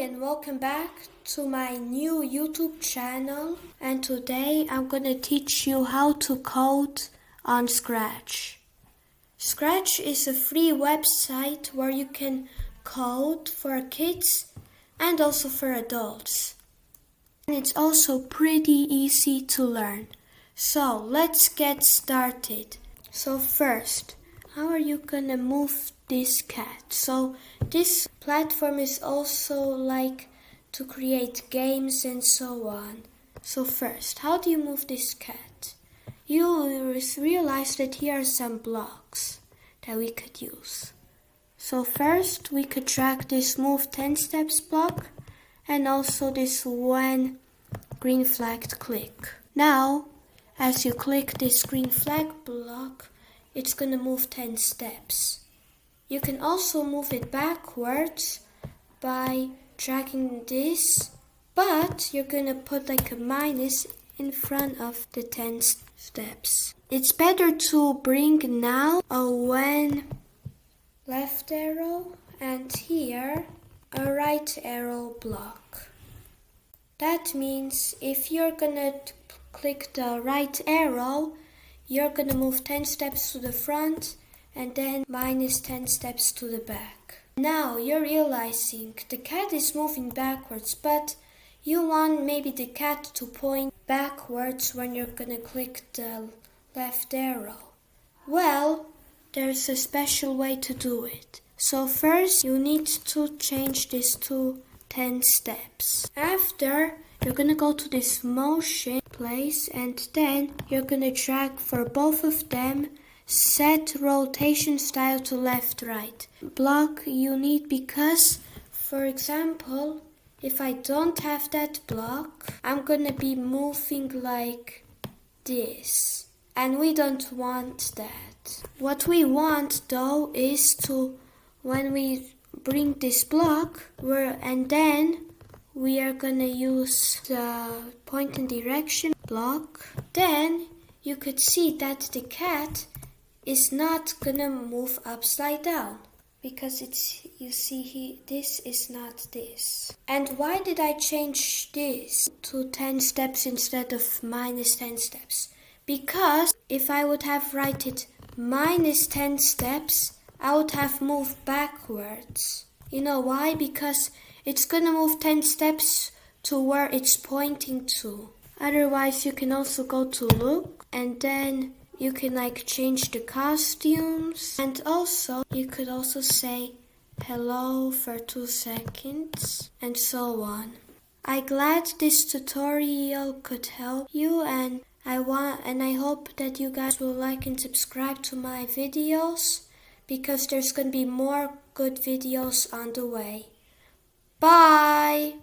and welcome back to my new YouTube channel, and today I'm gonna teach you how to code on Scratch. Scratch is a free website where you can code for kids and also for adults. And it's also pretty easy to learn. So let's get started. So first, how are you gonna move this cat? So this platform is also like to create games and so on. So first, how do you move this cat? You realize that here are some blocks that we could use. So first, we could drag this move 10 steps block and also this when green flag click. Now, as you click this green flag block, it's gonna move 10 steps. You can also move it backwards by dragging this, but you're gonna put like a minus in front of the 10 steps. It's better to bring now a when left arrow and here a right arrow block. That means if you're gonna click the right arrow, you're gonna move 10 steps to the front and then minus 10 steps to the back. Now you're realizing the cat is moving backwards, but you want maybe the cat to point backwards when you're gonna click the left arrow. Well, there's a special way to do it. So first you need to change this to 10 steps. After, you're gonna go to this motion place and then you're gonna drag for both of them. Set rotation style to left right. Block you need because, for example, if I don't have that block, I'm gonna be moving like this. And we don't want that. What we want though is to, when we bring this block, and then we are gonna use the point and direction block, then you could see that the cat is not gonna move upside down because this is not this. And why did I change this to 10 steps instead of minus 10 steps? Because if I would have write it minus 10 steps, I would have moved backwards. You know why? Because it's gonna move 10 steps to where it's pointing to. Otherwise, you can also go to look and then you can like change the costumes, and also you could also say hello for 2 seconds and so on. I'm glad this tutorial could help you, and I hope that you guys will like and subscribe to my videos because there's gonna be more good videos on the way. Bye!